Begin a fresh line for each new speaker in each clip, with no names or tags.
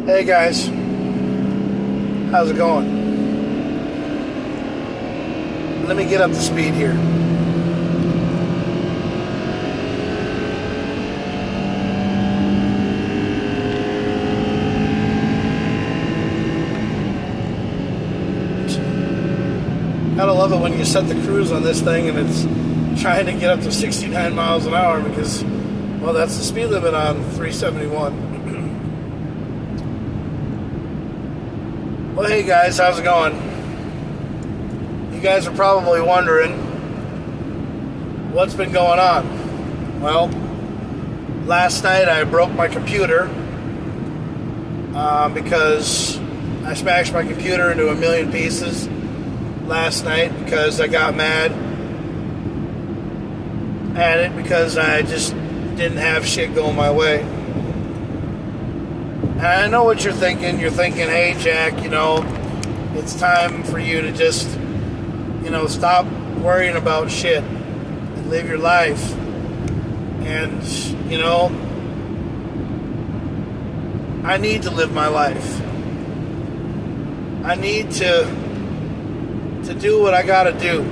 Hey guys, how's it going? Let me get up to speed here. Gotta love it when you set the cruise on this thing and it's trying to get up to 69 miles an hour because, well, that's the speed limit on 371. Well, hey guys, how's it going? You guys are probably wondering what's been going on. Well, last night I broke my computer because I smashed my computer into a million pieces last night because I got mad at it because I just didn't have shit going my way. And I know what you're thinking. You're thinking, hey, Jack, it's time for you to just, stop worrying about shit and live your life. And, I need to live my life. I need to do what I gotta do.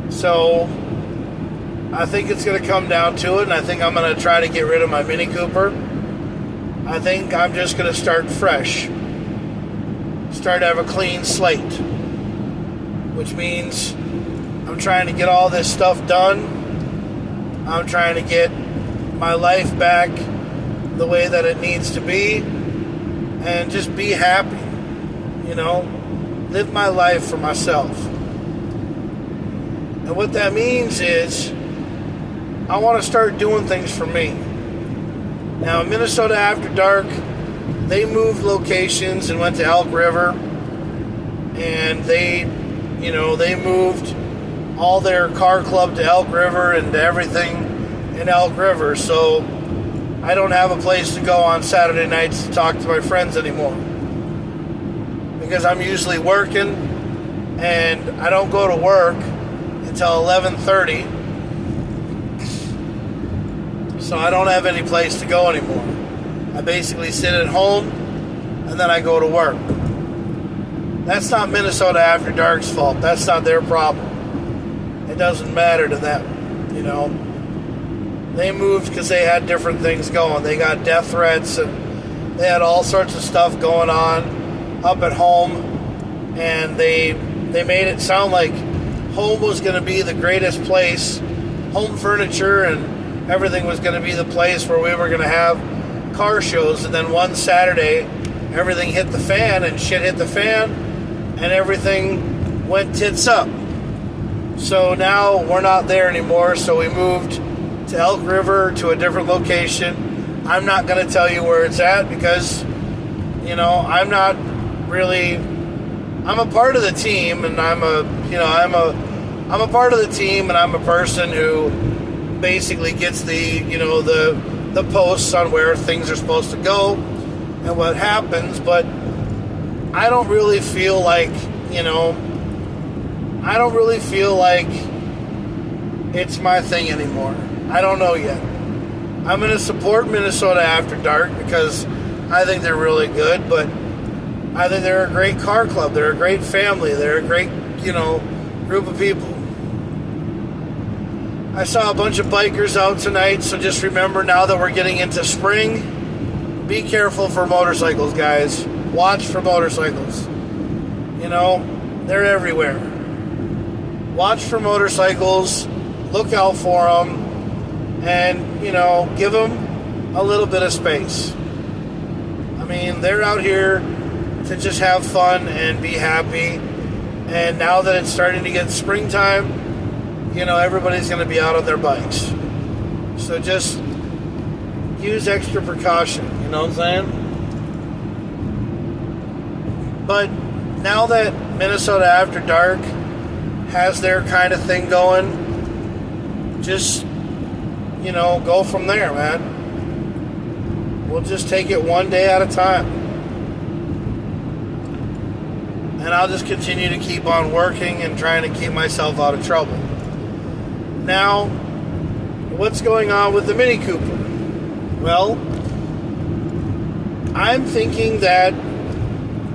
So, I think it's gonna come down to it, and I think I'm gonna try to get rid of my Mini Cooper. I think I'm just going to start fresh. Start to have a clean slate. Which means I'm trying to get all this stuff done. I'm trying to get my life back the way that it needs to be. And just be happy. Live my life for myself. And what that means is I want to start doing things for me. Now, Minnesota After Dark, they moved locations and went to Elk River, and they moved all their car club to Elk River and everything in Elk River, so I don't have a place to go on Saturday nights to talk to my friends anymore, because I'm usually working, and I don't go to work until 11:30. So I don't have any place to go anymore. I basically sit at home and then I go to work. That's not Minnesota After Dark's fault. That's not their problem. It doesn't matter to them. They moved because they had different things going. They got death threats and they had all sorts of stuff going on up at home. And they made it sound like home was going to be the greatest place. Home furniture and everything was going to be the place where we were going to have car shows. And then one Saturday, everything hit the fan and shit hit the fan and everything went tits up. So now we're not there anymore. So we moved to Elk River to a different location. I'm not going to tell you where it's at because, I'm not really, I'm a part of the team and I'm a part of the team and I'm a person who basically gets the posts on where things are supposed to go and what happens, but I don't really feel like it's my thing anymore. I don't know yet. I'm going to support Minnesota After Dark because I think they're really good, but I think they're a great car club. They're a great family. They're a great, group of people. I saw a bunch of bikers out tonight, so just remember now that we're getting into spring, be careful for motorcycles, guys. Watch for motorcycles. They're everywhere. Watch for motorcycles, look out for them, and, give them a little bit of space. I mean, they're out here to just have fun and be happy, and now that it's starting to get springtime, everybody's going to be out on their bikes. So just use extra precaution, you know what I'm saying? But now that Minnesota After Dark has their kind of thing going, just, go from there, man. We'll just take it one day at a time. And I'll just continue to keep on working and trying to keep myself out of trouble. Now, what's going on with the Mini Cooper? Well, I'm thinking that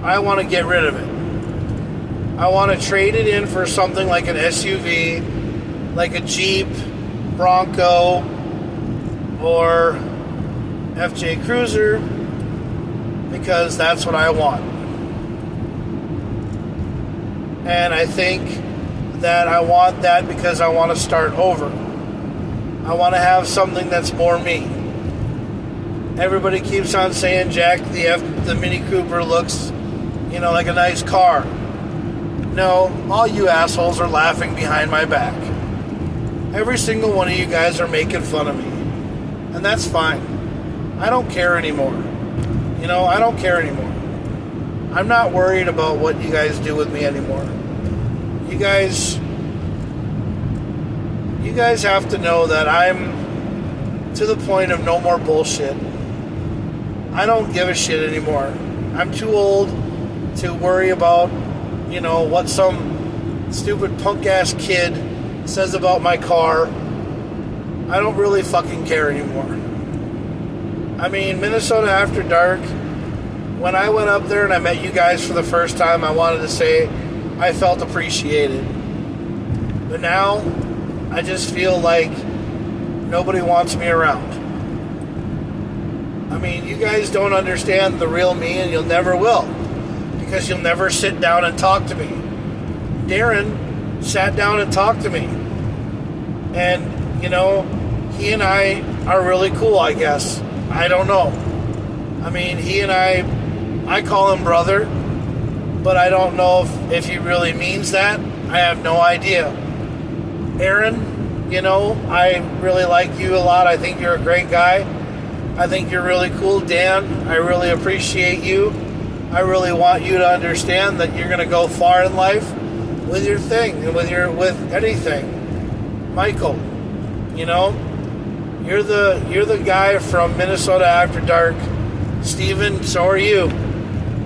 I want to get rid of it. I want to trade it in for something like an SUV, like a Jeep, Bronco, or FJ Cruiser, because that's what I want. And I think that I want that because I want to start over. I want to have something that's more me. Everybody keeps on saying, Jack, the Mini Cooper looks, like a nice car. No, all you assholes are laughing behind my back. Every single one of you guys are making fun of me. And that's fine. I don't care anymore. I don't care anymore. I'm not worried about what you guys do with me anymore. You guys have to know that I'm to the point of no more bullshit. I don't give a shit anymore. I'm too old to worry about, what some stupid punk-ass kid says about my car. I don't really fucking care anymore. I mean, Minnesota After Dark, when I went up there and I met you guys for the first time, I wanted to say I felt appreciated. But now, I just feel like nobody wants me around. I mean, you guys don't understand the real me, and you'll never will, because you'll never sit down and talk to me. Darren sat down and talked to me. And, he and I are really cool, I guess. I don't know. I mean, he and I call him brother, but I don't know if he really means that. I have no idea. Aaron, I really like you a lot. I think you're a great guy. I think you're really cool. Dan, I really appreciate you. I really want you to understand that you're going to go far in life with your thing and with anything. Michael, you're the guy from Minnesota After Dark. Steven, so are you.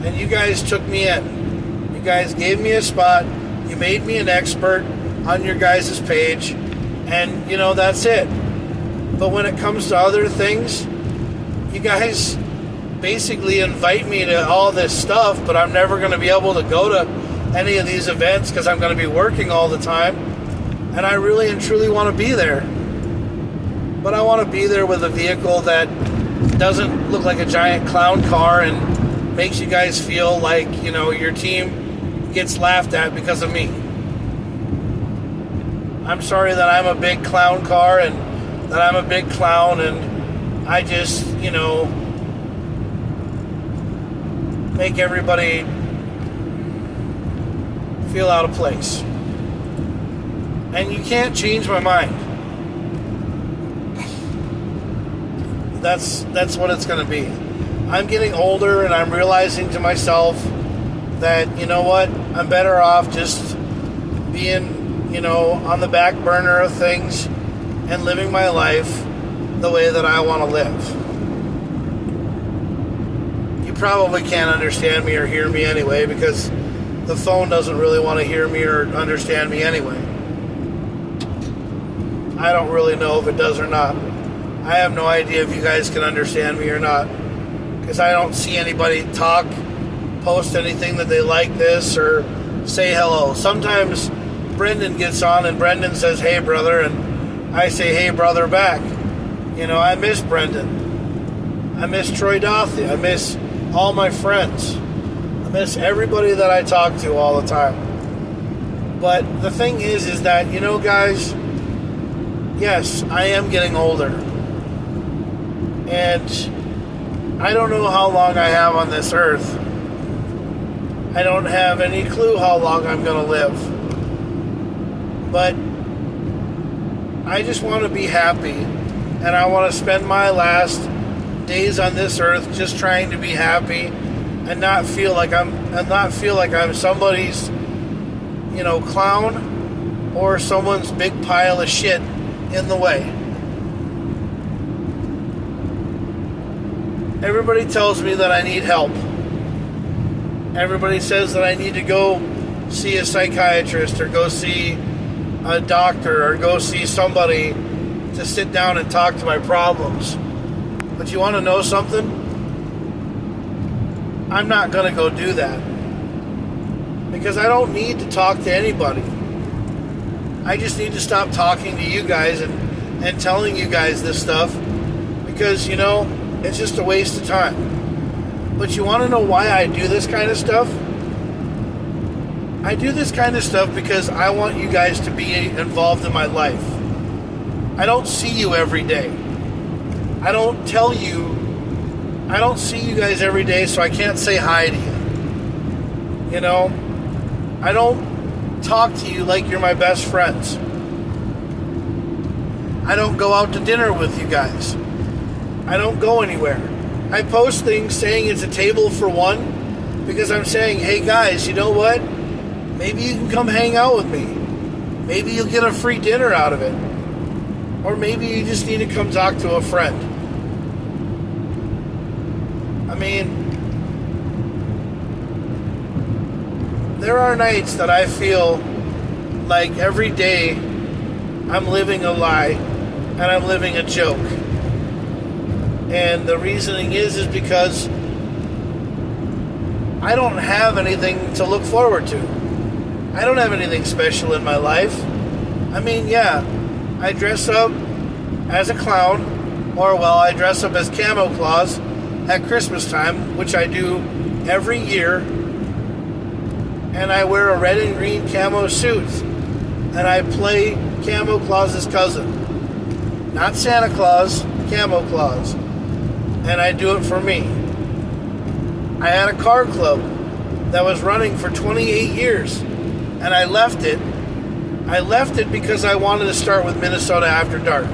And you guys took me in. You guys gave me a spot. You made me an expert on your guys' page. And, that's it. But when it comes to other things, you guys basically invite me to all this stuff, but I'm never going to be able to go to any of these events because I'm going to be working all the time. And I really and truly want to be there. But I want to be there with a vehicle that doesn't look like a giant clown car and makes you guys feel like, your team gets laughed at because of me. I'm sorry that I'm a big clown car and that I'm a big clown and I just, make everybody feel out of place. And you can't change my mind. That's what it's going to be. I'm getting older and I'm realizing to myself that, I'm better off just being, on the back burner of things and living my life the way that I want to live. You probably can't understand me or hear me anyway because the phone doesn't really want to hear me or understand me anyway. I don't really know if it does or not. I have no idea if you guys can understand me or not because I don't see anybody talk, post anything that they like this or say hello. Sometimes Brendan gets on and Brendan says, hey, brother, and I say, hey, brother, back. I miss Brendan. I miss Troy Dothy. I miss all my friends. I miss everybody that I talk to all the time. But the thing is that, guys, yes, I am getting older. And I don't know how long I have on this earth. I don't have any clue how long I'm going to live. But I just want to be happy, and I want to spend my last days on this earth just trying to be happy and not feel like I'm somebody's, clown or someone's big pile of shit in the way. Everybody tells me that I need help. Everybody says that I need to go see a psychiatrist or go see a doctor or go see somebody to sit down and talk to my problems. But you want to know something? I'm not going to go do that. Because I don't need to talk to anybody. I just need to stop talking to you guys and telling you guys this stuff. Because, it's just a waste of time. But you want to know why I do this kind of stuff? I do this kind of stuff because I want you guys to be involved in my life. I don't see you every day. I don't see you guys every day, so I can't say hi to you. I don't talk to you like you're my best friends. I don't go out to dinner with you guys. I don't go anywhere. I post things saying it's a table for one because I'm saying, hey guys, you know what? Maybe you can come hang out with me. Maybe you'll get a free dinner out of it. Or maybe you just need to come talk to a friend. I mean, there are nights that I feel like every day I'm living a lie and I'm living a joke. And the reasoning is because I don't have anything to look forward to. I don't have anything special in my life. I mean, yeah, I dress up as a clown, or I dress up as Camo Claus at Christmas time, which I do every year, and I wear a red and green camo suit, and I play Camo Claus's cousin. Not Santa Claus, Camo Claus. And I do it for me. I had a car club that was running for 28 years. And I left it. I left it because I wanted to start with Minnesota After Dark.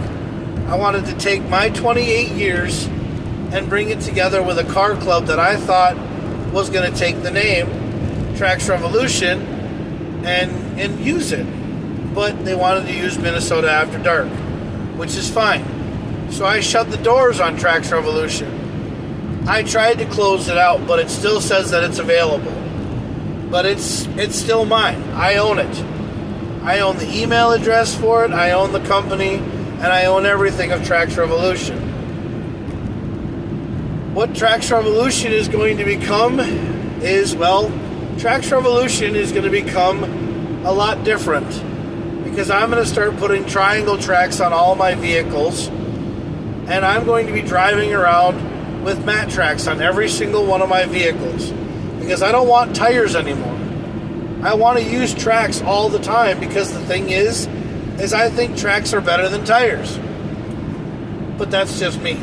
I wanted to take my 28 years and bring it together with a car club that I thought was going to take the name Tracks Revolution and use it. But they wanted to use Minnesota After Dark, which is fine. So I shut the doors on Tracks Revolution. I tried to close it out, but it still says that it's available. But it's still mine. I own it. I own the email address for it. I own the company. And I own everything of Tracks Revolution. What Tracks Revolution is going to become is, Tracks Revolution is going to become a lot different. Because I'm going to start putting triangle tracks on all my vehicles. And I'm going to be driving around with mat tracks on every single one of my vehicles. Because I don't want tires anymore. I want to use tracks all the time because the thing is I think tracks are better than tires. But that's just me.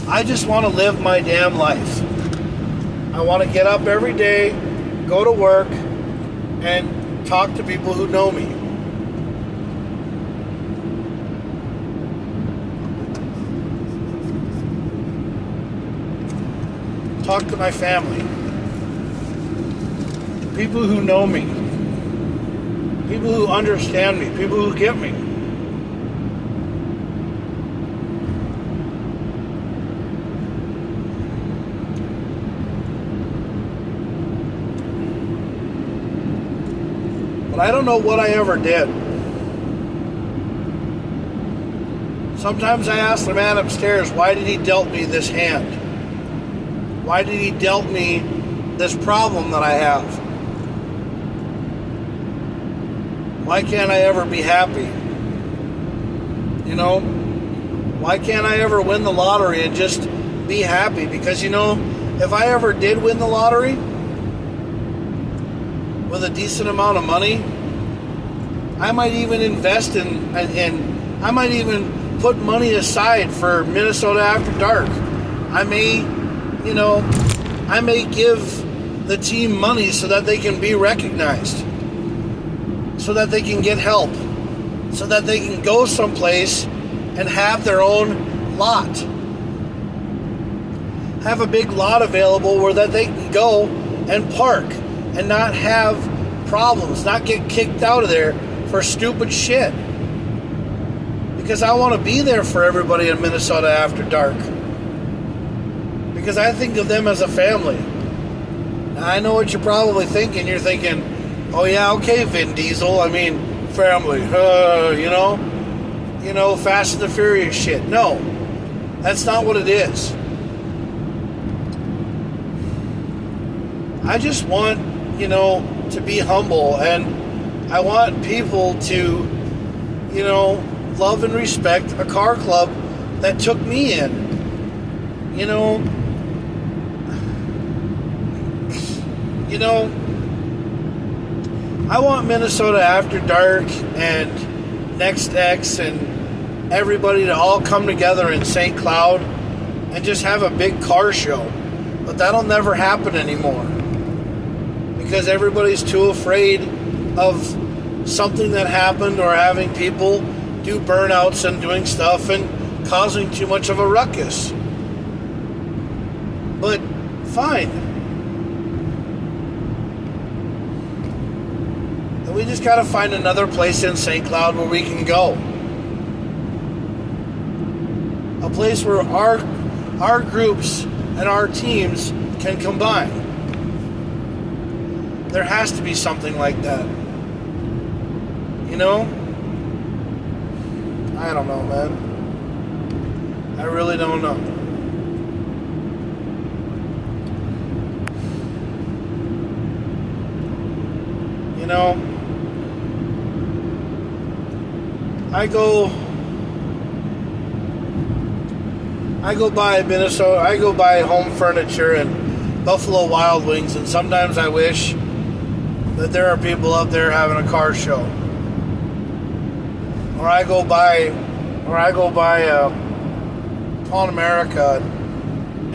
I just want to live my damn life. I want to get up every day, go to work, and talk to people who know me. Talk to my family. People who know me. People who understand me. People who get me. But I don't know what I ever did. Sometimes I ask the man upstairs, why did he dealt me this hand? Why did he dealt me this problem that I have? Why can't I ever be happy? Why can't I ever win the lottery and just be happy? Because, if I ever did win the lottery with a decent amount of money, I might even invest in, and I might even put money aside for Minnesota After Dark. I may give the team money so that they can be recognized, so that they can get help, so that they can go someplace and have their own lot. Have a big lot available where that they can go and park and not have problems, not get kicked out of there for stupid shit. Because I want to be there for everybody in Minnesota After Dark. Because I think of them as a family. Now, I know what you're probably thinking. You're thinking, oh yeah, okay, Vin Diesel. I mean, family, Fast and the Furious shit. No, that's not what it is. I just want, to be humble, and I want people to, love and respect a car club that took me in. I want Minnesota After Dark and Next X and everybody to all come together in St. Cloud and just have a big car show. But that'll never happen anymore because everybody's too afraid of something that happened or having people do burnouts and doing stuff and causing too much of a ruckus. But fine. And we just gotta find another place in St. Cloud where we can go. A place where our groups and our teams can combine. There has to be something like that. I don't know, man. I really don't know. I go by Minnesota, I go by Home Furniture and Buffalo Wild Wings, and sometimes I wish that there are people up there having a car show. Or I go by Pawn America,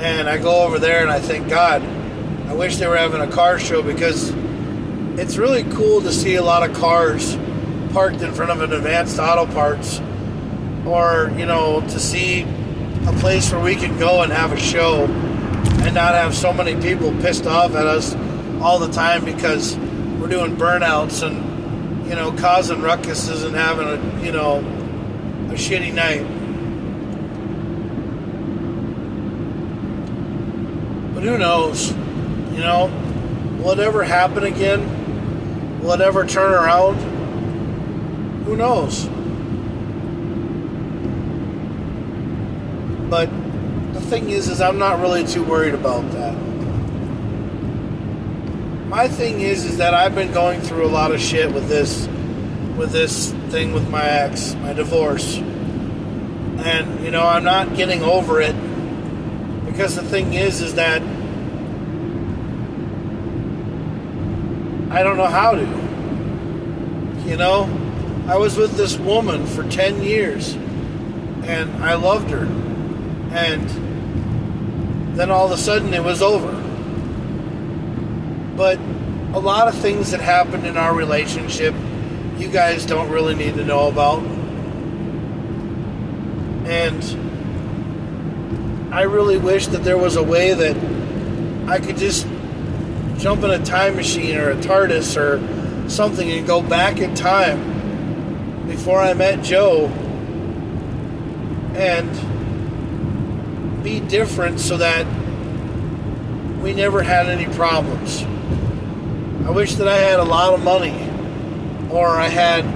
and I go over there and I think, God, I wish they were having a car show, because it's really cool to see a lot of cars parked in front of an Advanced Auto Parts, or to see a place where we can go and have a show and not have so many people pissed off at us all the time because we're doing burnouts and causing ruckuses and having a shitty night. But who knows? Will it ever happen again? Will it ever turn around? Who knows? But the thing is I'm not really too worried about that. My thing is that I've been going through a lot of shit with this thing with my ex, my divorce. And, I'm not getting over it, because the thing is that I don't know how to. I was with this woman for 10 years and I loved her. And then all of a sudden it was over. But a lot of things that happened in our relationship, you guys don't really need to know about. And I really wish that there was a way that I could just jump in a time machine or a TARDIS or something and go back in time before I met Joe and be different so that we never had any problems. I wish that I had a lot of money, or I had,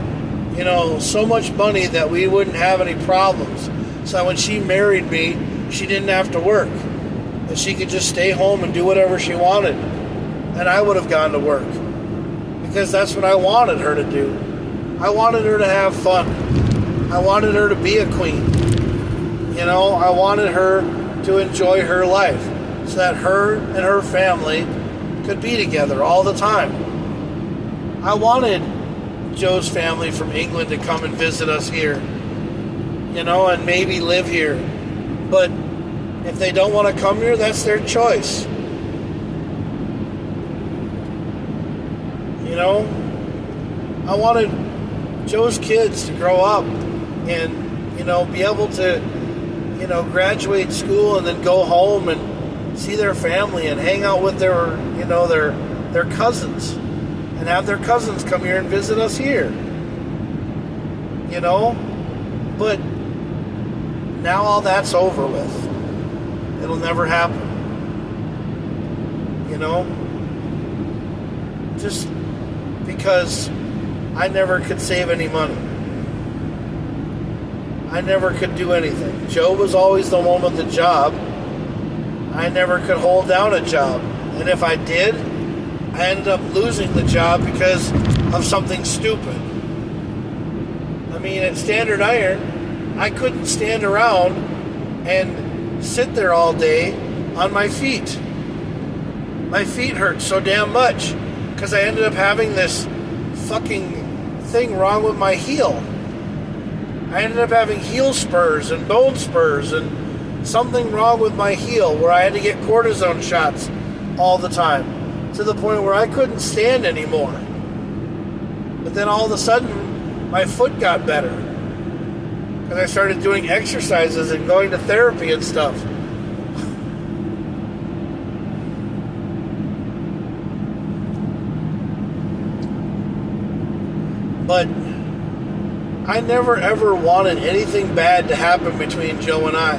so much money that we wouldn't have any problems. So that when she married me, she didn't have to work. That she could just stay home and do whatever she wanted. And I would have gone to work. Because that's what I wanted her to do. I wanted her to have fun. I wanted her to be a queen. I wanted her to enjoy her life so that her and her family could be together all the time. I wanted Joe's family from England to come and visit us here, and maybe live here. But if they don't want to come here, that's their choice. I wanted Joe's kids to grow up and, be able to, graduate school and then go home and see their family and hang out with their cousins and have their cousins come here and visit us here. But now all that's over with. It'll never happen. Just because I never could save any money. I never could do anything. Joe was always the one with the job. I never could hold down a job. And if I did, I ended up losing the job because of something stupid. I mean, at Standard Iron, I couldn't stand around and sit there all day on my feet. My feet hurt so damn much because I ended up having this fucking thing wrong with my heel. I ended up having heel spurs and bone spurs and something wrong with my heel where I had to get cortisone shots all the time to the point where I couldn't stand anymore. But then all of a sudden, my foot got better because I started doing exercises and going to therapy and stuff. But I never ever wanted anything bad to happen between Joe and I.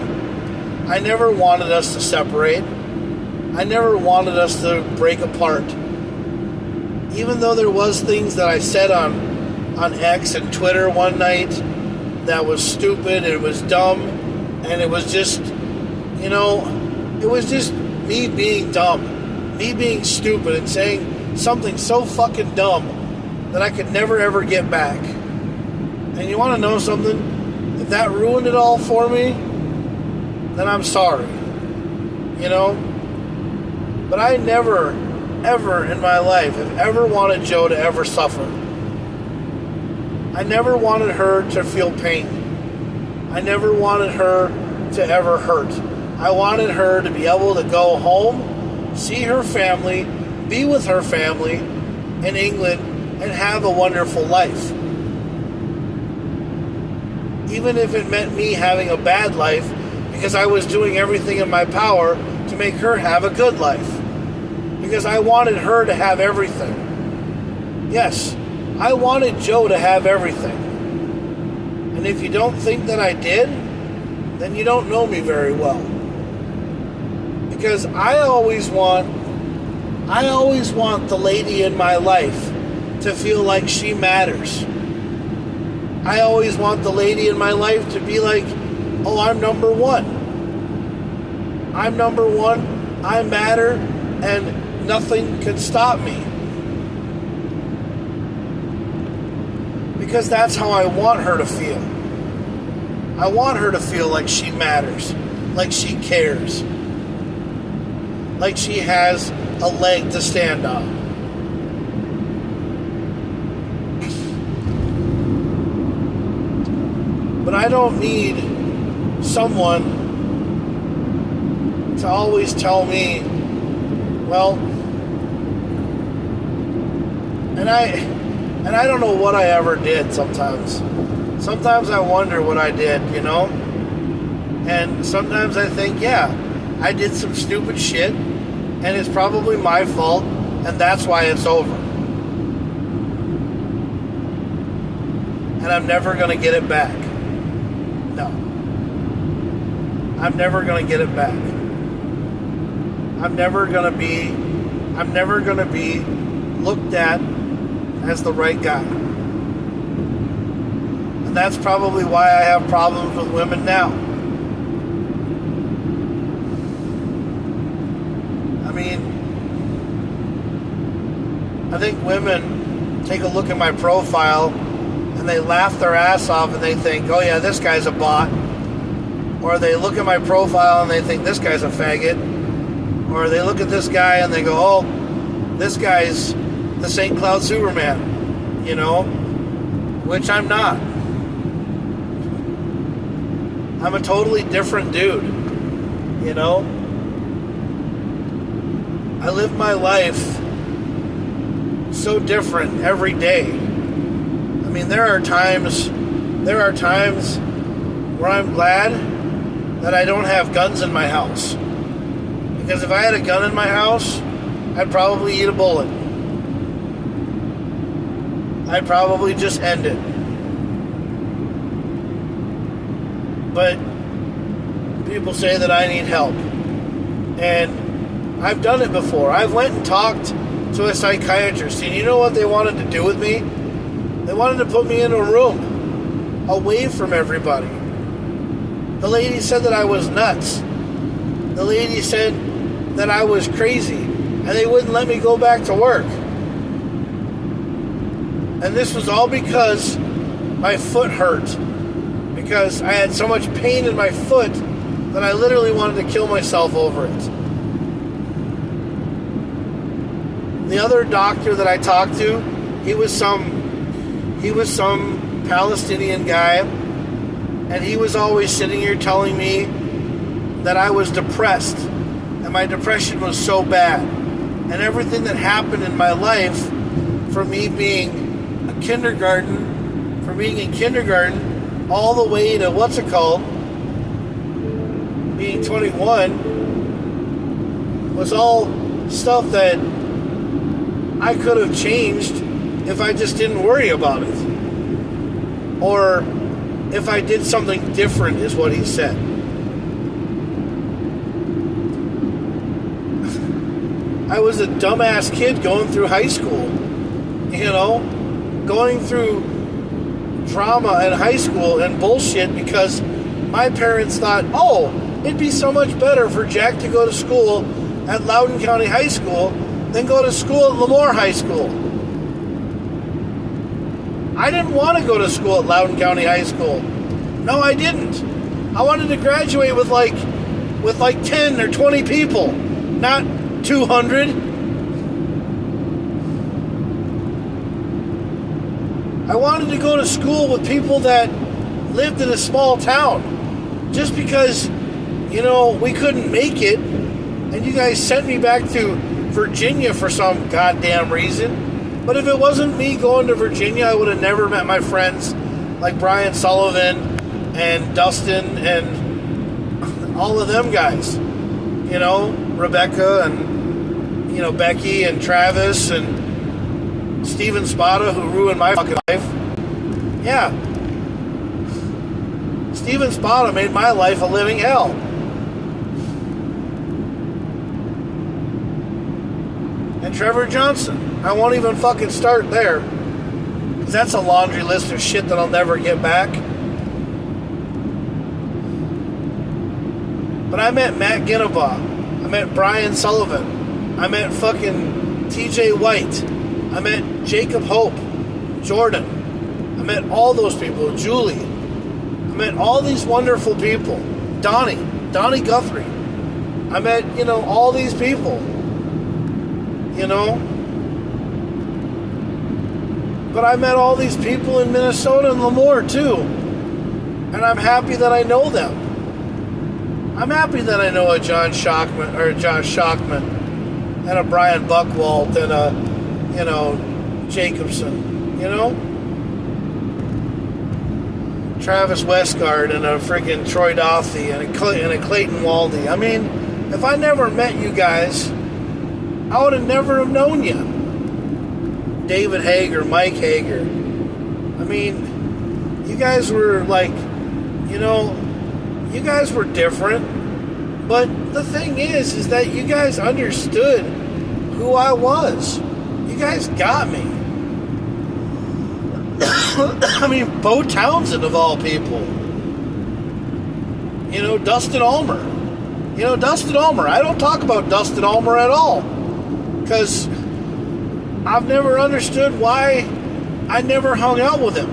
I never wanted us to separate. I never wanted us to break apart. Even though there was things that I said on X and Twitter one night that was stupid, it was dumb, and it was just, it was just me being dumb, me being stupid and saying something so fucking dumb that I could never ever get back. And you want to know something? If that ruined it all for me, then I'm sorry. But I never, ever in my life have ever wanted Joe to ever suffer. I never wanted her to feel pain. I never wanted her to ever hurt. I wanted her to be able to go home, see her family, be with her family in England, and have a wonderful life. Even if it meant me having a bad life, because I was doing everything in my power to make her have a good life. Because I wanted her to have everything. Yes, I wanted Joe to have everything. And if you don't think that I did, then you don't know me very well. Because I always want the lady in my life to feel like she matters. I always want the lady in my life to be like, oh, I'm number one. I'm number one, I matter, and nothing can stop me. Because that's how I want her to feel. I want her to feel like she matters, like she cares, like she has a leg to stand on. But I don't need someone to always tell me, well, and I don't know what I ever did sometimes. Sometimes I wonder what I did, And sometimes I think, yeah, I did some stupid shit, and it's probably my fault, and that's why it's over. And I'm never going to get it back. No. I'm never going to get it back. I'm never going to be looked at as the right guy. And that's probably why I have problems with women now. I mean, I think women take a look at my profile and they laugh their ass off and they think, oh yeah, this guy's a bot. Or they look at my profile and they think this guy's a faggot. Or they look at this guy and they go, oh, this guy's the St. Cloud Superman, which I'm not. I'm a totally different dude, I live my life so different every day. I mean, there are times where I'm glad that I don't have guns in my house. Because if I had a gun in my house, I'd probably eat a bullet. I'd probably just end it. But people say that I need help. And I've done it before. I've went and talked to a psychiatrist. And you know what they wanted to do with me? They wanted to put me in a room away from everybody. The lady said that I was nuts. The lady said that I was crazy, and they wouldn't let me go back to work. And this was all because my foot hurt. Because I had so much pain in my foot that I literally wanted to kill myself over it. The other doctor that I talked to, he was some Palestinian guy, and he was always sitting here telling me that I was depressed, and my depression was so bad. And everything that happened in my life, from me being in kindergarten, all the way to being 21, was all stuff that I could have changed if I just didn't worry about it. Or if I did something different, is what he said. I was a dumbass kid going through high school. Going through drama in high school and bullshit because my parents thought, oh, it'd be so much better for Jack to go to school at Loudoun County High School than go to school at Lemoore High School. I didn't want to go to school at Loudoun County High School. No, I didn't. I wanted to graduate with like 10 or 20 people, not 200. I wanted to go to school with people that lived in a small town. Just because, we couldn't make it, and you guys sent me back to Virginia for some goddamn reason. But if it wasn't me going to Virginia, I would have never met my friends like Brian Sullivan and Dustin and all of them guys. Rebecca and, Becky and Travis and Steven Spada, who ruined my fucking life. Yeah. Steven Spada made my life a living hell. And Trevor Johnson. I won't even fucking start there. Because that's a laundry list of shit that I'll never get back. But I met Matt Ginnebaugh. I met Brian Sullivan. I met fucking TJ White. I met Jacob Hope. Jordan. I met all those people. Julie. I met all these wonderful people. Donnie Guthrie. I met, all these people. But I met all these people in Minnesota and Lemoore too. And I'm happy that I know them. I'm happy that I know a Josh Shockman and a Brian Buckwalt and a, Jacobson, Travis Westgard and a freaking Troy Dothey and a Clayton Waldy. I mean, if I never met you guys, I would have never have known you. David Hager, Mike Hager. I mean, you guys were like, you guys were different. But the thing is that you guys understood who I was. You guys got me. I mean, Bo Townsend of all people. Dustin Ulmer. Dustin Ulmer. I don't talk about Dustin Ulmer at all. Because I've never understood why I never hung out with him.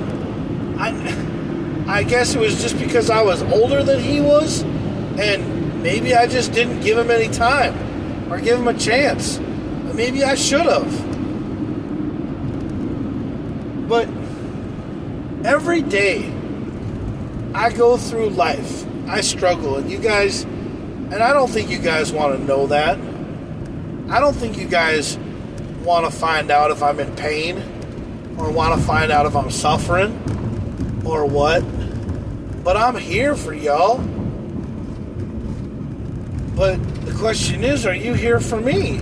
I guess it was just because I was older than he was, and maybe I just didn't give him any time or give him a chance. Maybe I should have. But every day I go through life, I struggle, and you guys, and I don't think you guys want to know that. I don't think you guys want to find out if I'm in pain or want to find out if I'm suffering or what. But I'm here for y'all. But the question is, are you here for me?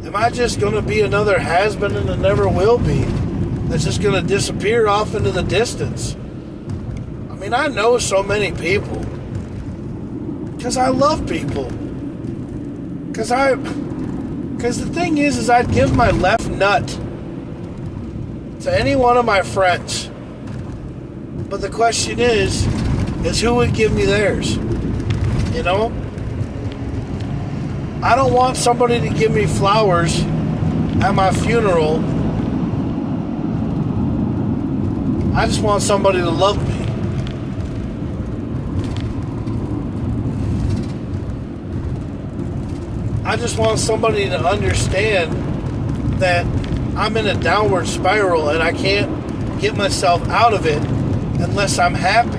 Am I just going to be another has-been and a never will be that's just going to disappear off into the distance? I mean, I know so many people because I love people. Because the thing is I'd give my left nut to any one of my friends But the question is who would give me theirs? You know? I don't want somebody to give me flowers at my funeral. I just want somebody to love me. I just want somebody to understand that I'm in a downward spiral and I can't get myself out of it unless I'm happy.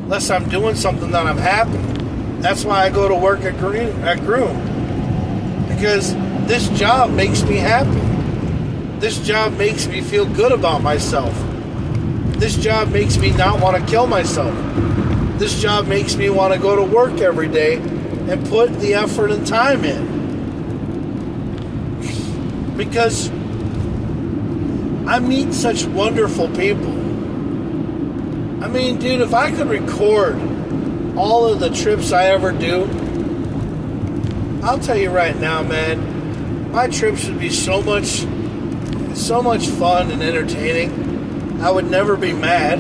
Unless I'm doing something that I'm happy. That's why I go to work at Groom. Because this job makes me happy. This job makes me feel good about myself. This job makes me not want to kill myself. This job makes me want to go to work every day and put the effort and time in. Because I meet such wonderful people. I mean, dude, if I could record all of the trips I ever do, I'll tell you right now, man, my trips would be so much fun and entertaining. I would never be mad.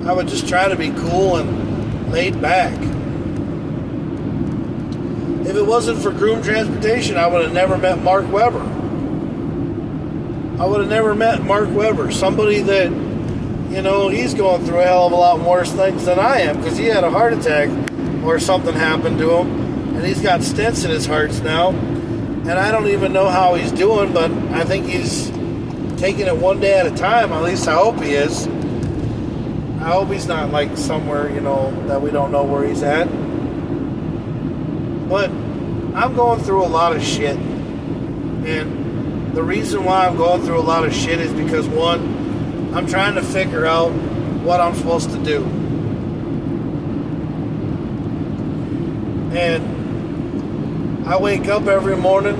I would just try to be cool and laid back. If it wasn't for Groom Transportation, I would have never met Mark Weber. I would have never met Mark Weber. Somebody that, you know, he's going through a hell of a lot worse things than I am because he had a heart attack or something happened to him. And he's got stents in his hearts now. And I don't even know how he's doing, but I think he's taking it one day at a time. At least I hope he is. I hope he's not like somewhere, you know, that we don't know where he's at. But I'm going through a lot of shit. And the reason why I'm going through a lot of shit is because, one, I'm trying to figure out what I'm supposed to do. And I wake up every morning,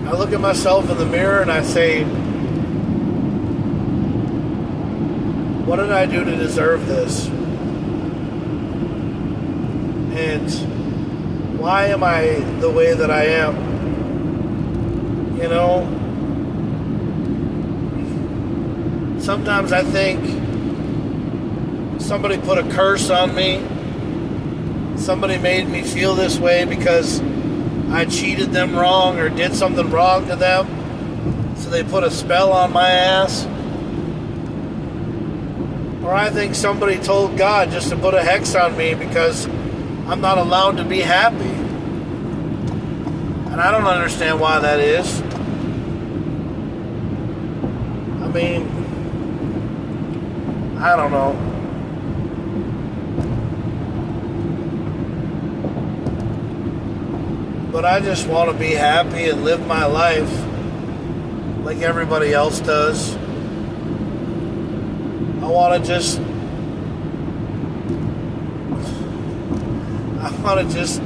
I look at myself in the mirror and I say, what did I do to deserve this? And why am I the way that I am? You know, sometimes I think somebody put a curse on me. Somebody made me feel this way because I cheated them wrong or did something wrong to them. So they put a spell on my ass. Or I think somebody told God just to put a hex on me because I'm not allowed to be happy. And I don't understand why that is. I mean, I don't know. But I just want to be happy and live my life like everybody else does. I want to just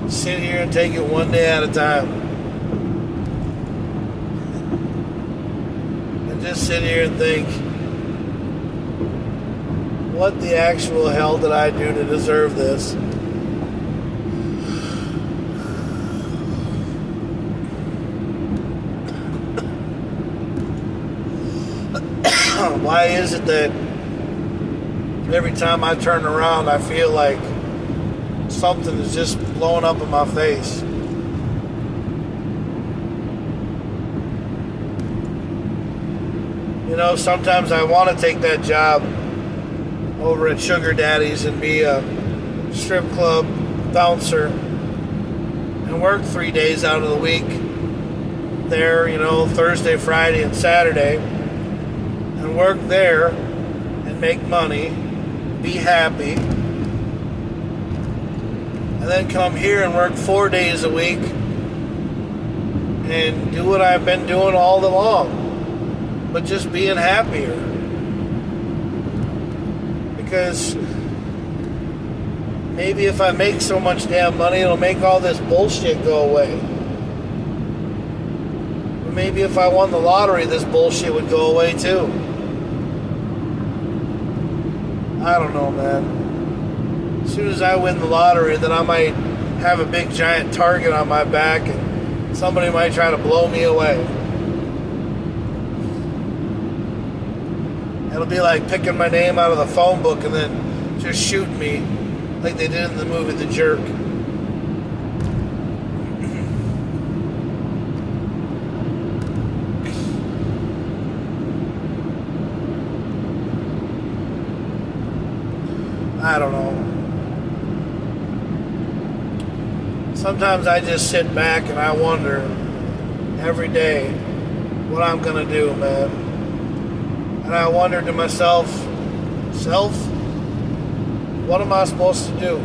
sit here and take it one day at a time. And just sit here and think, what the actual hell did I do to deserve this? Why is it that every time I turn around, I feel like something is just blowing up in my face? You know, sometimes I want to take that job over at Sugar Daddy's and be a strip club bouncer and work 3 days out of the week there, you know, Thursday, Friday, and Saturday, and work there and make money, be happy, and then come here and work 4 days a week and do what I've been doing all along, but just being happier. Because maybe if I make so much damn money, it'll make all this bullshit go away. Or maybe if I won the lottery, this bullshit would go away too. I don't know, man. As soon as I win the lottery, then I might have a big giant target on my back and somebody might try to blow me away. It'll be like picking my name out of the phone book and then just shooting me like they did in the movie The Jerk. I don't know. Sometimes I just sit back and I wonder every day what I'm gonna do, man. And I wonder to myself, what am I supposed to do?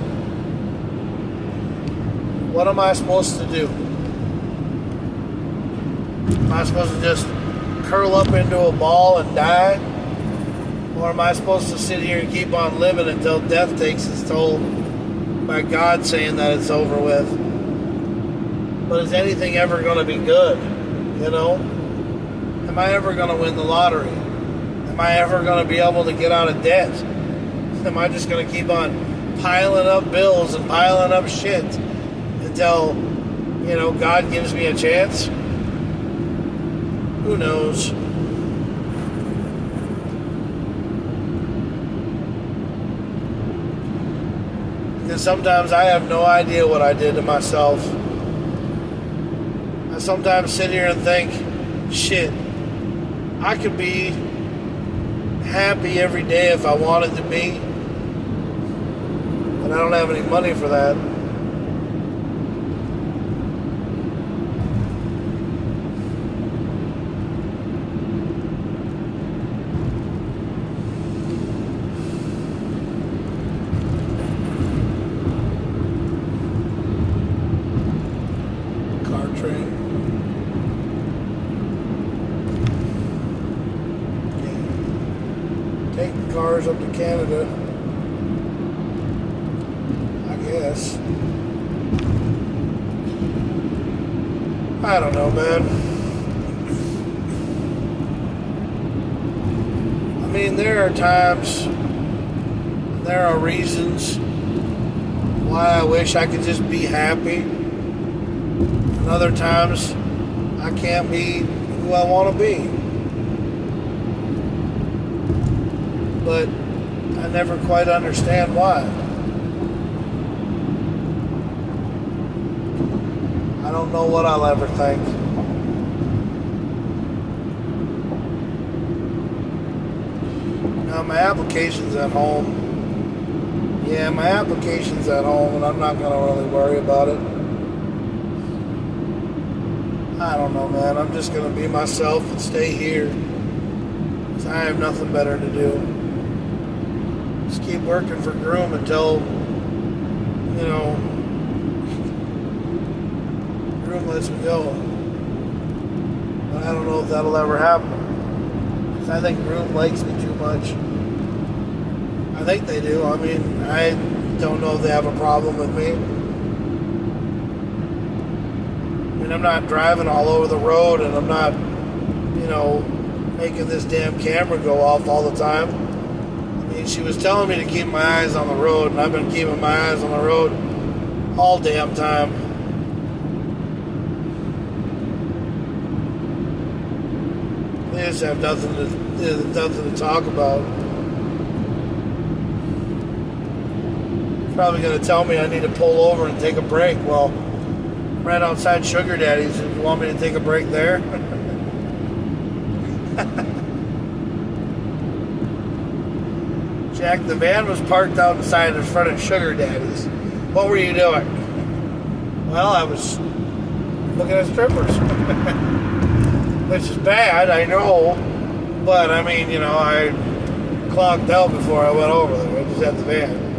What am I supposed to do? Am I supposed to just curl up into a ball and die? Or am I supposed to sit here and keep on living until death takes its toll by God saying that it's over with? But is anything ever going to be good? You know? Am I ever going to win the lottery? Am I ever going to be able to get out of debt? Am I just going to keep on piling up bills and piling up shit until, you know, God gives me a chance? Who knows? Because sometimes I have no idea what I did to myself. I sometimes sit here and think, shit, I could be happy every day if I wanted to be, but I don't have any money for that. Cars up to Canada, I guess. I don't know, man. I mean, there are times, there are reasons why I wish I could just be happy, and other times I can't be who I want to be. But I never quite understand why. I don't know what I'll ever think. Now my application's at home. Yeah, my application's at home and I'm not going to really worry about it. I don't know, man. I'm just going to be myself and stay here. Because I have nothing better to do. Just keep working for Groom until, you know, Groom lets me go. But I don't know if that'll ever happen. Because I think Groom likes me too much. I think they do. I mean, I don't know if they have a problem with me. I mean, I'm not driving all over the road and I'm not, you know, making this damn camera go off all the time. She was telling me to keep my eyes on the road, and I've been keeping my eyes on the road all damn time. They just have nothing to talk about. Probably going to tell me I need to pull over and take a break. Well, I'm right outside Sugar Daddy's. If you want me to take a break there? Jack, the van was parked out inside in front of Sugar Daddy's. What were you doing? Well, I was looking at strippers. Which is bad, I know. But, I mean, you know, I clocked out before I went over there. I just had the van.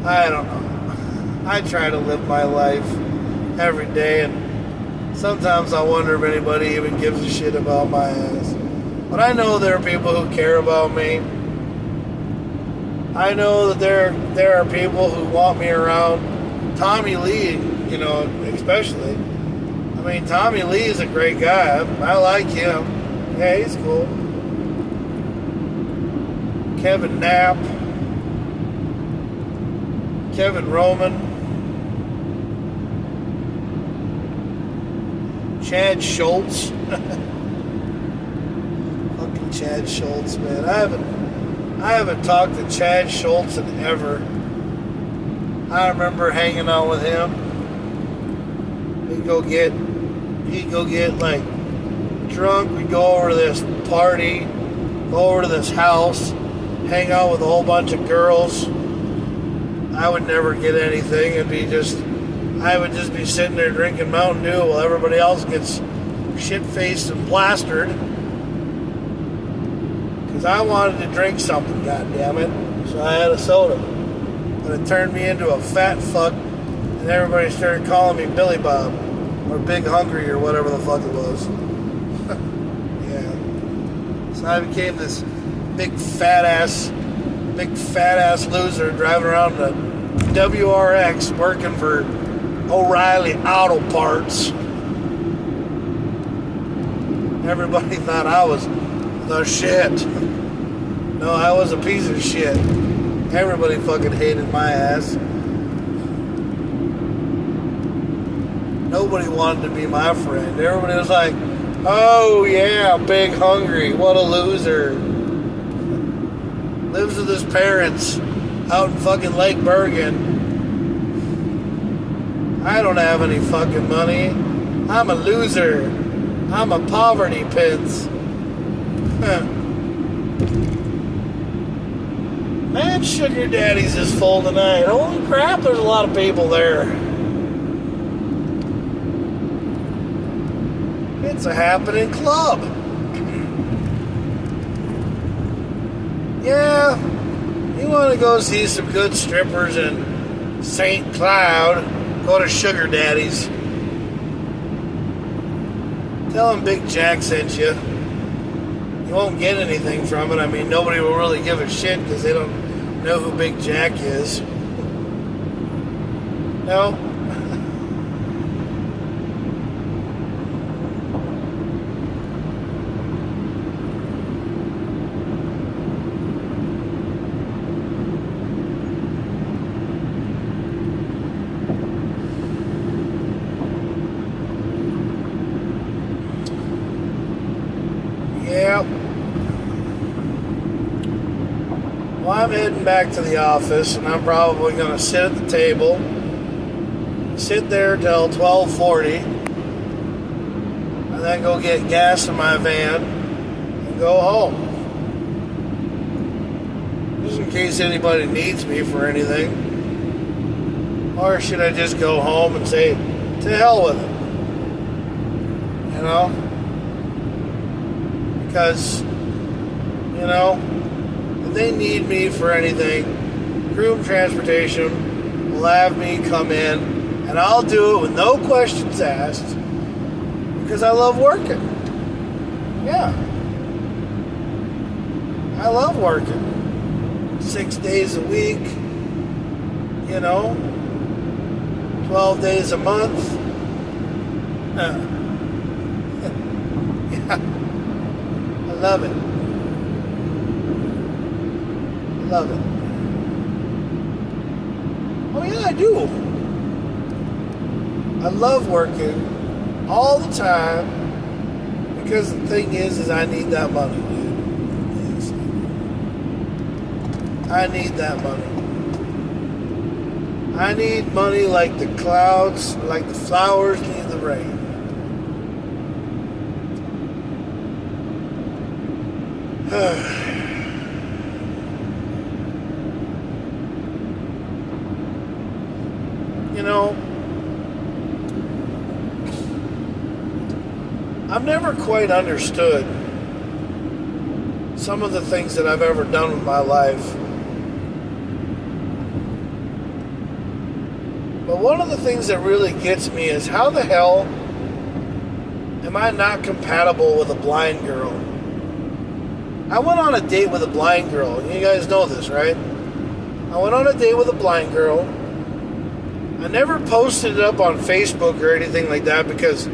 I don't know. I try to live my life every day, and sometimes I wonder if anybody even gives a shit about my ass. But I know there are people who care about me. I know that there are people who want me around. Tommy Lee, you know, especially. I mean, Tommy Lee is a great guy. I like him. Yeah, he's cool. Kevin Knapp. Kevin Roman. Chad Schultz. Fucking Chad Schultz, man. I haven't talked to Chad Schultz in ever. I remember hanging out with him. He'd go get like drunk. We'd go over to this party, go over to this house, hang out with a whole bunch of girls. I would never get anything. I would just be sitting there drinking Mountain Dew while everybody else gets shit-faced and plastered. Because I wanted to drink something, goddammit. So I had a soda. But it turned me into a fat fuck, and everybody started calling me Billy Bob, or Big Hungry, or whatever the fuck it was. Yeah. So I became this big fat ass loser driving around in a WRX working for O'Reilly Auto Parts. Everybody thought I was the shit. No, I was a piece of shit. Everybody fucking hated my ass. Nobody wanted to be my friend. Everybody was like, oh yeah, Big Hungry, what a loser. Lives with his parents out in fucking Lake Bergen. I don't have any fucking money. I'm a loser. I'm a poverty pits. Man, Sugar Daddy's is full tonight. Holy crap, there's a lot of people there. It's a happening club. Yeah, you want to go see some good strippers in St. Cloud, go to Sugar Daddy's. Tell them Big Jack sent you. You won't get anything from it. I mean, nobody will really give a shit because they don't know who Big Jack is. No. Yep. Well, I'm heading back to the office, and I'm probably going to sit at the table, sit there till 12:40, and then go get gas in my van and go home. Just in case anybody needs me for anything. Or should I just go home and say, to hell with it? You know? Because, you know, if they need me for anything, Groom Transportation will have me come in, and I'll do it with no questions asked, because I love working. Yeah. I love working. 6 days a week, you know, 12 days a month. Yeah. I love it. Love it. Oh yeah, I do. I love working all the time because the thing is I need that money, dude. Yes. I need that money. I need money like the clouds, like the flowers need the rain. You know, I've never quite understood some of the things that I've ever done with my life. But one of the things that really gets me is how the hell am I not compatible with a blind girl? I went on a date with a blind girl. You guys know this, right? I went on a date with a blind girl. I never posted it up on Facebook or anything like that because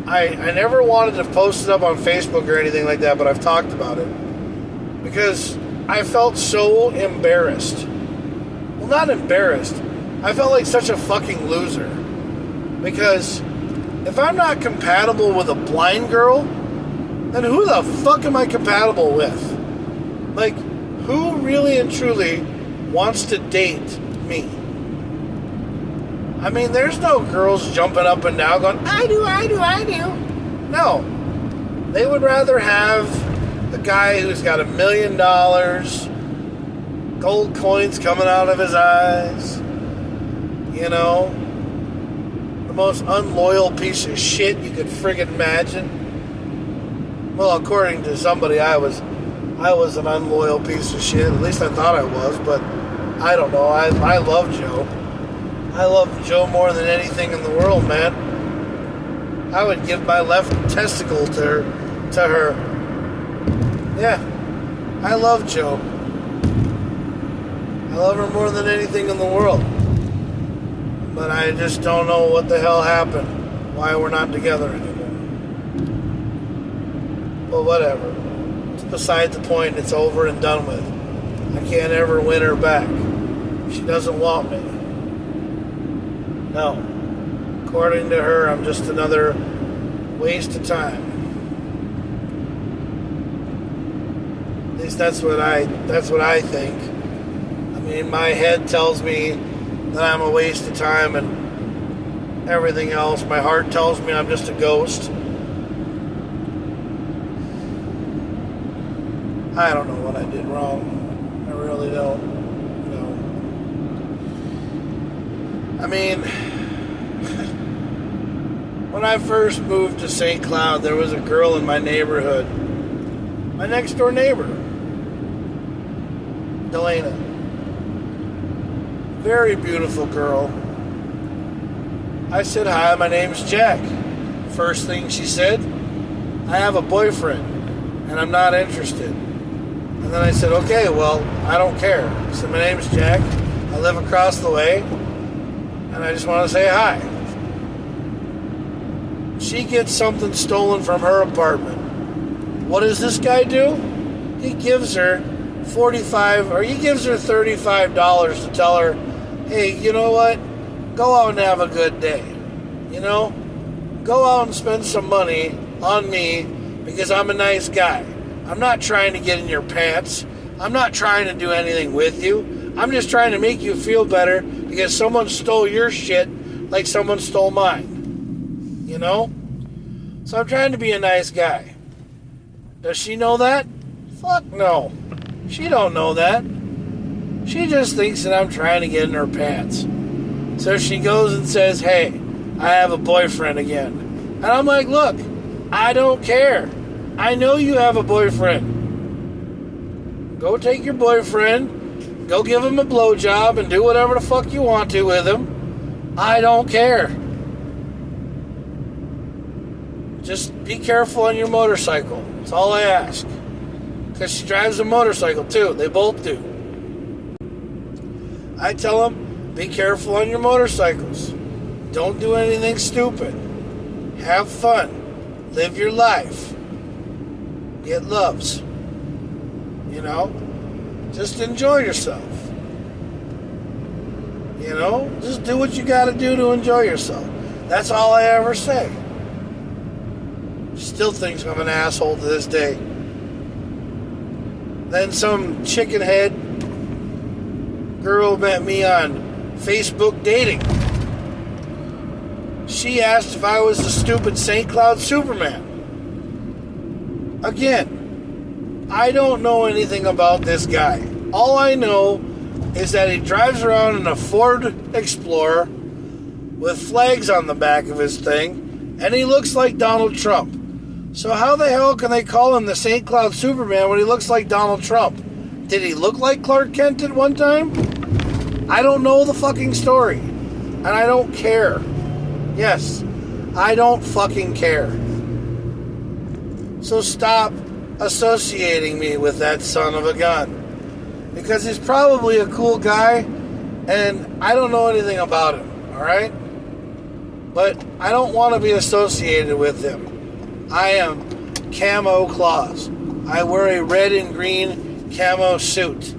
I never wanted to post it up on Facebook or anything like that, but I've talked about it. Because I felt so embarrassed. Well, not embarrassed. I felt like such a fucking loser. Because if I'm not compatible with a blind girl, then who the fuck am I compatible with? Like, who really and truly wants to date me? I mean, there's no girls jumping up and down going, I do. No. They would rather have a guy who's got $1 million, gold coins coming out of his eyes, you know, the most unloyal piece of shit you could friggin' imagine. Well, according to somebody, I was an unloyal piece of shit. At least I thought I was, but I don't know. I love Joe. I love Joe more than anything in the world, man. I would give my left testicle to her. Yeah, I love Joe. I love her more than anything in the world. But I just don't know what the hell happened. Why we're not together anymore. But whatever. It's beside the point. It's over and done with. I can't ever win her back. She doesn't want me. No. According to her, I'm just another waste of time. At least that's what I think. I mean, my head tells me that I'm a waste of time and everything else. My heart tells me I'm just a ghost. I don't know what I did wrong. I really don't. I mean, when I first moved to St. Cloud, there was a girl in my neighborhood. My next door neighbor. Delana. Very beautiful girl. I said, hi, my name's Jack. First thing she said, I have a boyfriend and I'm not interested. And then I said, okay, well, I don't care. I said, my name's Jack. I live across the way and I just want to say hi. She gets something stolen from her apartment. What does this guy do? He gives her $35 to tell her, hey, you know what? Go out and have a good day. You know? Go out and spend some money on me because I'm a nice guy. I'm not trying to get in your pants. I'm not trying to do anything with you. I'm just trying to make you feel better because someone stole your shit like someone stole mine. You know? So I'm trying to be a nice guy. Does she know that? Fuck no. She don't know that. She just thinks that I'm trying to get in her pants. So she goes and says, hey, I have a boyfriend again. And I'm like, look, I don't care. I know you have a boyfriend. Go take your boyfriend, go give him a blowjob, and do whatever the fuck you want to with him. I don't care. Just be careful on your motorcycle. That's all I ask. Because she drives a motorcycle too. They both do. I tell them, be careful on your motorcycles. Don't do anything stupid. Have fun. Live your life. Get loves. You know? Just enjoy yourself. You know? Just do what you gotta do to enjoy yourself. That's all I ever say. She still thinks I'm an asshole to this day. Then some chicken head girl met me on Facebook dating. She asked if I was the stupid St. Cloud Superman. Again, I don't know anything about this guy. All I know is that he drives around in a Ford Explorer with flags on the back of his thing, and he looks like Donald Trump. So how the hell can they call him the St. Cloud Superman when he looks like Donald Trump? Did he look like Clark Kent at one time? I don't know the fucking story. And I don't care. Yes, I don't fucking care. So stop associating me with that son of a gun. Because he's probably a cool guy, and I don't know anything about him, alright? But I don't want to be associated with him. I am Camo Claus. I wear a red and green camo suit.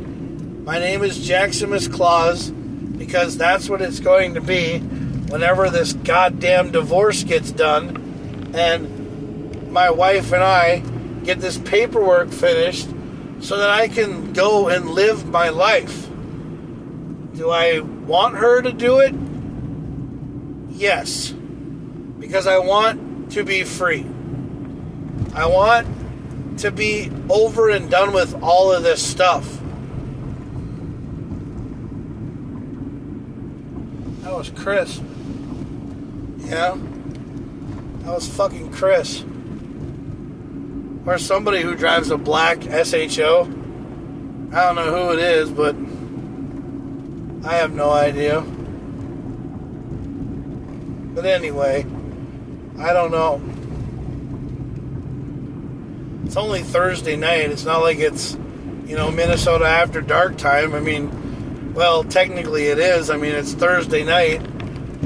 My name is Jaximus Claus because that's what it's going to be whenever this goddamn divorce gets done and my wife and I get this paperwork finished so that I can go and live my life. Do I want her to do it? Yes. Because I want to be free. I want to be over and done with all of this stuff. That was Chris. Yeah? That was fucking Chris. Or somebody who drives a black SHO. I don't know who it is, but I have no idea. But anyway, I don't know. It's only Thursday night. It's not like it's, Minnesota after dark time. I mean, well, technically it is. I mean, it's Thursday night,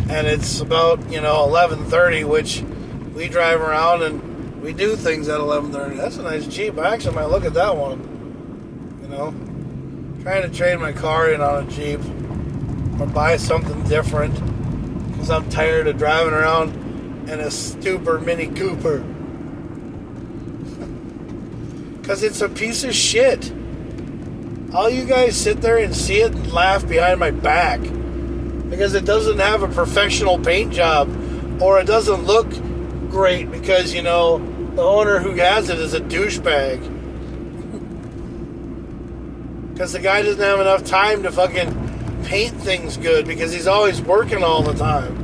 and it's about, 11:30, which we drive around and we do things at 11:30. That's a nice Jeep. I actually might look at that one. Trying to trade my car in on a Jeep or buy something different because I'm tired of driving around in a stupid Mini Cooper. Because it's a piece of shit. All you guys sit there and see it and laugh behind my back because it doesn't have a professional paint job, or it doesn't look great because, the owner who has it is a douchebag. Because the guy doesn't have enough time to fucking paint things good because he's always working all the time.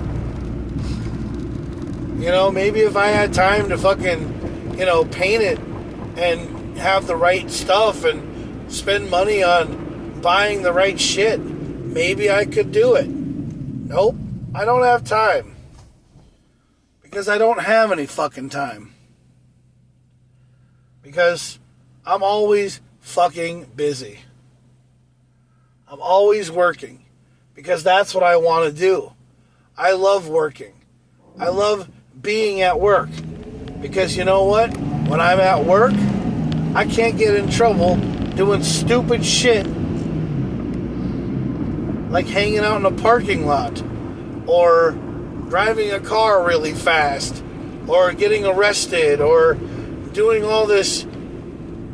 Maybe if I had time to fucking, paint it and have the right stuff and spend money on buying the right shit, maybe I could do it. Nope, I don't have time. Because I don't have any fucking time. Because I'm always fucking busy. I'm always working. Because that's what I want to do. I love working. I love being at work. Because you know what? When I'm at work, I can't get in trouble doing stupid shit like hanging out in a parking lot or driving a car really fast or getting arrested or doing all this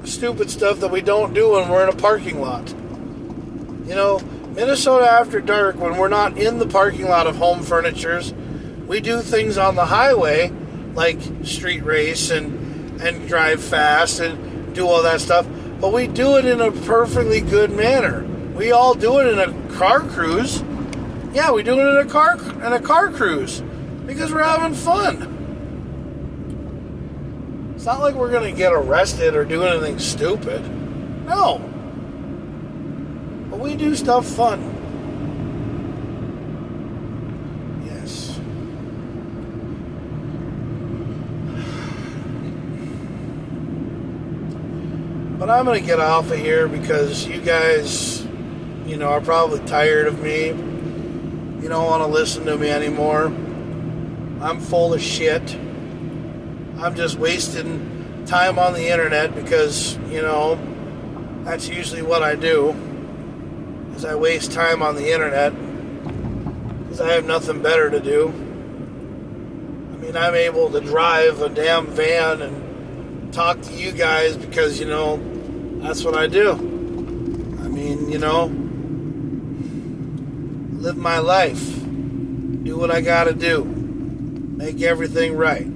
stupid stuff that we don't do when we're in a parking lot. Minnesota After Dark, when we're not in the parking lot of Home Furnitures, we do things on the highway like street race and drive fast and do all that stuff, but we do it in a perfectly good manner. We all do it in a car cruise. Yeah, we do it in a car cruise because we're having fun. It's not like we're gonna get arrested or do anything stupid. No. But we do stuff fun. Yes. But I'm going to get off of here because you guys, are probably tired of me. You don't want to listen to me anymore. I'm full of shit. I'm just wasting time on the internet because, that's usually what I do. Is I waste time on the internet because I have nothing better to do. I mean, I'm able to drive a damn van and talk to you guys because, that's what I do. I mean, live my life. Do what I gotta do. Make everything right.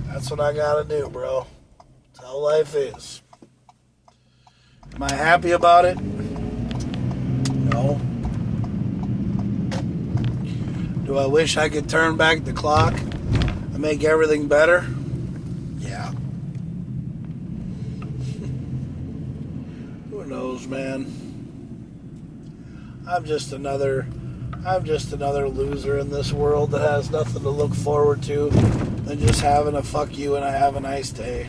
That's what I gotta do, bro. That's how life is. Am I happy about it? No. Do I wish I could turn back the clock and make everything better? Yeah. Who knows, man? I'm just another loser in this world that has nothing to look forward to than just having a fuck you and a have a nice day.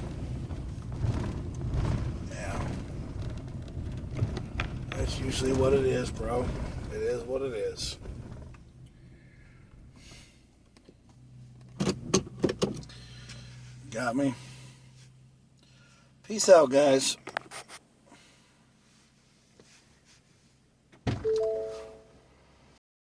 Yeah. That's usually what it is, bro. It is what it is. Got me. Peace out, guys.